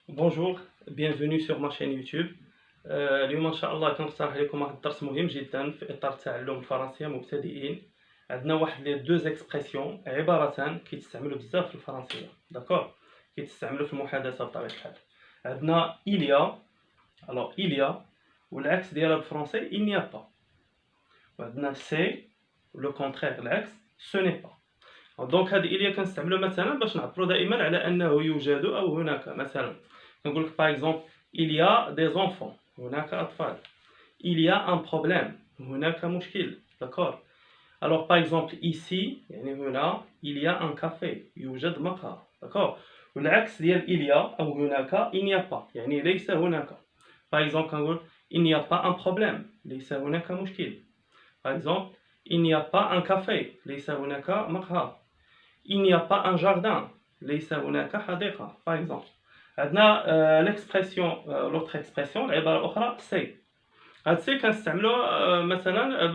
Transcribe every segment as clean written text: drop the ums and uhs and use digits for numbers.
Bonjour, bienvenue sur ma chaîne يوتيوب. اليوم ان شاء الله كنقترح لكم واحد الدرس مهم جدا في اطار تعلم الفرنسيه مبتدئين. عندنا واحد لي دوز اكسبرسيون عبارتان كيتستعملوا بزاف في الفرنسيه، داكور، كيتستعملوا في المحادثه بطبيعه الحال. عندنا إليا، الوغ إليا والعكس ديالها بالفرنسي il n'y a pas. وعندنا سي لو كونترير العكس سو ني با. دونك هاد إليا كنستعملو مثلا باش نعبرو دائما على انه يوجد او هناك. مثلا كنقول لك باغ اكزومبل il y a des enfants، هناك اطفال. il y a un problème، هناك مشكل، داكور. alors par exemple ici يعني هنا il y a un café، يوجد مقهى، داكور. والعكس ديال il y a او هناك il n'y a pas، يعني ليس هناك. par exemple كنقول il n'y a pas un problème، ليس هناك مشكل. par exemple il n'y a pas un café، ليس هناك مقهى. il n'y a pas un jardin، ليس هناك حديقة. par exemple عندنا l'expression l'autre expression العبارة الأخرى سي. هاد سي كنستعملوه مثلا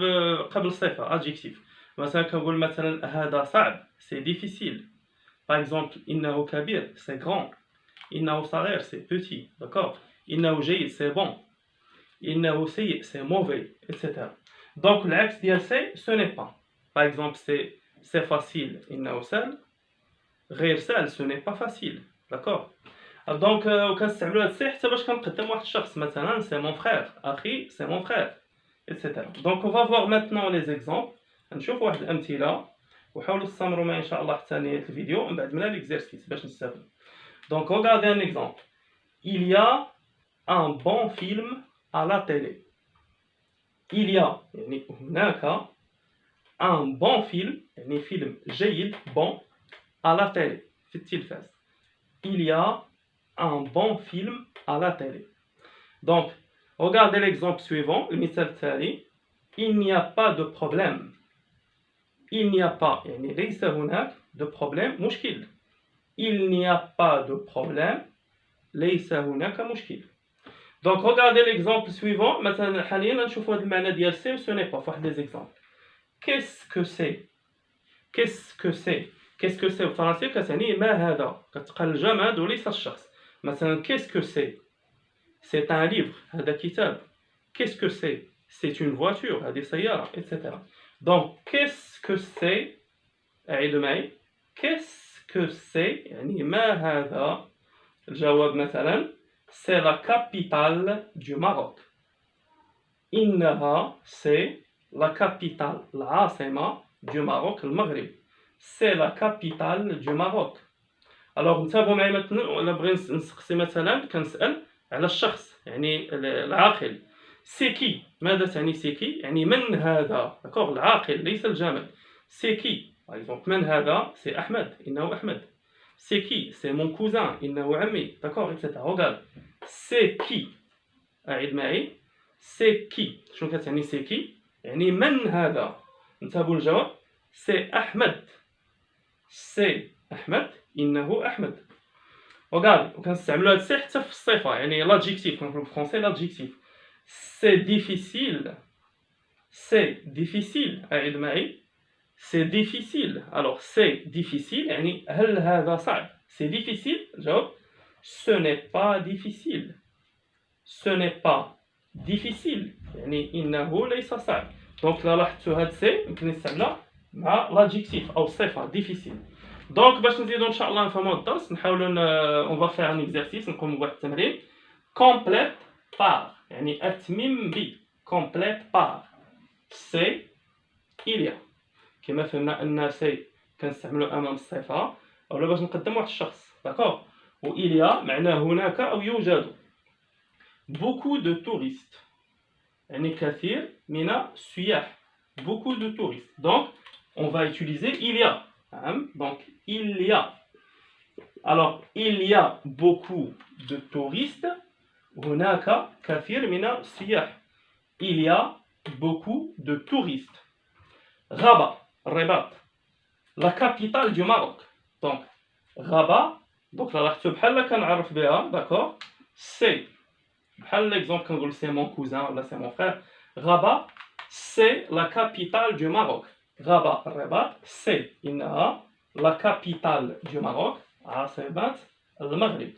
قبل صفة adjectif. مثلا كنقول مثلا هذا صعب سي difficile. par exemple إنه كبير سي grand. إنه صغير سي petit، d'accord. إنه جيد سي bon. إنه سيء سي mauvais، etc. donc العكس ديال سي ce n'est pas. par exemple c'est facile إنه سهل، غير سهل ce n'est pas facile، d'accord. دونك وكنستعملوا هاد السي حتى باش كنقدم واحد الشخص، مثلا سي مون فخير، اخي سي مون فخير، etc. دونك اون فا فوار مانتنون لي زيكزامبل، نشوفوا واحد الامثله وحاولوا تستمروا معايا ان شاء الله حتى نهايه الفيديو ومن بعد منها ليكزارسيس باش نستافدوا. دونك regardez un exemple. il y a un bon film à la télé. il y a يعني هناك un bon film يعني فيلم جيد bon à la télé في التلفاز. il y a un bon film à la télé. Donc, regardez l'exemple suivant, المثال التالي. il n'y a pas de problème. il n'y a pas يعني ليس هناك de problème مشكل. il n'y a pas de problème ليس هناك مشكل. Donc, regardez l'exemple suivant. مثلا حاليا نشوفوا هذا المعنى ديال سي ce n'est pas في واحد les exemples. qu'est-ce que c'est؟ qu'est-ce que c'est؟ qu'est-ce que c'est بالفرنسية كتعني ما هذا، كتقال الجماد وليس الشخص. مثلا qu'est-ce que c'est؟ c'est un livre، هذا كتاب. qu'est-ce que c'est؟ c'est une voiture، هذه سيارة، etc. donc qu'est-ce que c'est؟ أعيد معي. qu'est-ce que c'est يعني ما هذا. الجواب مثلا c'est la capitale du Maroc. إنها c'est la capitale، العاصمة du Maroc، المغرب. c'est la capitale du Maroc. alors نتابعوا معي مثلا، ولا بغي نسقسي مثلا كنسأل على الشخص يعني العاقل. سي كي، ماذا تعني سي كي؟ يعني من هذا، داكوغ، العاقل ليس الجمل. سي كي باغ اكزومبل من هذا سي احمد، انه احمد. سي كي سي مون كوزان، انه عمي، داكوغ، اكسيتيرا. وقال سي كي، اعيد معي. سي كي شنو كتعني سي كي؟ يعني من هذا. انتبهوا الجواب سي احمد. سي احمد، انه احمد. وكنستعملوا هاد السي حتى في الصفه، يعني لادجيكتيف، كنقولوا بالفرنسي لادجيكتيف. سي ديفيسيل. سي ديفيسيل، اعيد معي. سي ديفيسيل. الوغ سي ديفيسيل يعني هل هذا صعب؟ سي ديفيسيل، الجواب سو ني با ديفيسيل. سو ني با ديفيسيل يعني انه ليس صعب. دونك لا لاحظتوا هاد سي يمكن نستعملها مع لادجيكتيف او الصفه ديفيسيل. دونك باش نزيدو ان شاء الله نفهمو الدرس، نحاولوا اون فا فير ان اكزرسيس، نقوموا بواحد التمرين. كومبليت بار يعني اتمم ب. كومبليت بار سي إليا. كما فهمنا ان سي كنستعملو امام الصفه اولا باش نقدم واحد الشخص، داكوغ. و إليا معناه هناك او يوجد. بوكو دو توريست يعني كثير من السياح. بوكو دو توريست. دونك on va utiliser il y a. Donc il y a. Alors il y a beaucoup de touristes. هناك كثير من السياح. il y a beaucoup de touristes. Rabat، الرباط، la capitale du Maroc. donc Rabat، donc لا لاحظتوا بحال كنعرف بها، داكور. سي بحال l'exemple كنقول سي مون كوزان ولا سي مون فخير. Rabat c'est la capitale du Maroc. Rabat الرباط سي إنها la capitale du Maroc، عاصمة المغرب.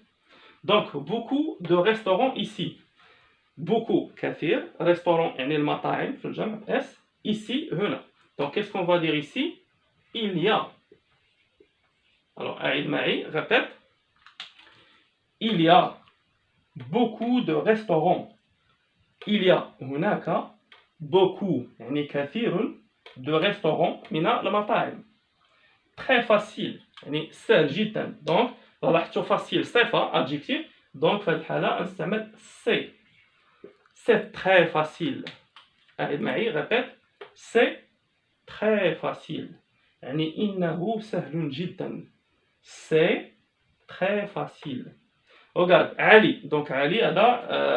Donc, beaucoup de restaurants ici. Beaucoup, كثير. Restaurant, يعني المطاعم في الجمع S. Ici, هنا. Donc, qu'est-ce qu'on va dire ici? Il y a. Alors, أعيد معي, répète. Il y a beaucoup de restaurants. Il y a هناك beaucoup يعني كثير de restaurants من المطاعم. Très facile يعني سهل جدا. Donc لاحظتوا facile صفة adjectif. Donc في هذه الحالة نستعمل c'est. C'est très facile. أعيد معي répète. C'est très facile. يعني إنه سهل جدا. C'est très facile. Regarde, Ali. Donc, Ali, هذا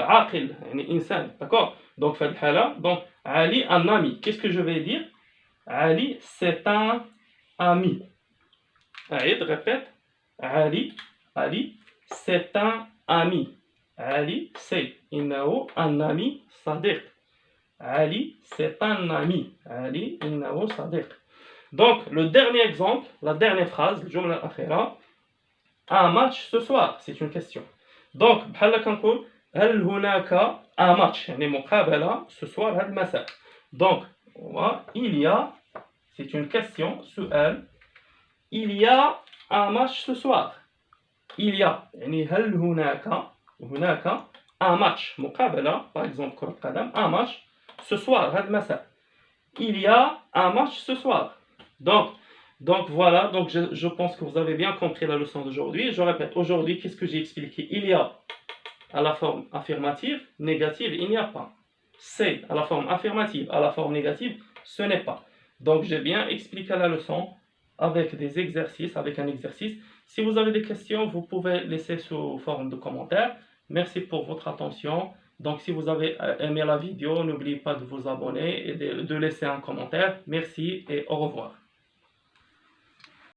عاقل, يعني إنسان. D'accord? Donc, في هذه الحالة, donc, Ali, un ami. Qu'est-ce que je vais dire? Ali, c'est un ami. أعيد, répète. Ali, c'est un ami. Ali, c'est. إنه un ami صديق. Ali, c'est un ami. Ali, إنه صديق. Donc, le dernier exemple, la dernière phrase, الجملة الأخيرة. Un match ce soir, c'est une question. Donc, بحال كنقول هل هناك un match يعني مقابلة ce soir هذا المساء. Donc, il y a, c'est une question, سؤال. Il y a un match ce soir. Il y a يعني هل هناك un match مقابلة par exemple كرة قدم un match ce soir هذا المساء. Il y a un match ce soir. Donc voilà, donc je pense que vous avez bien compris la leçon d'aujourd'hui. Je répète, aujourd'hui, qu'est-ce que j'ai expliqué? Il y a à la forme affirmative, négative, il n'y a pas. C'est à la forme affirmative, à la forme négative, ce n'est pas. Donc j'ai bien expliqué la leçon avec des exercices, avec un exercice. Si vous avez des questions, vous pouvez laisser sous forme de commentaires. Merci pour votre attention. Donc si vous avez aimé la vidéo, n'oubliez pas de vous abonner et de laisser un commentaire. Merci et au revoir.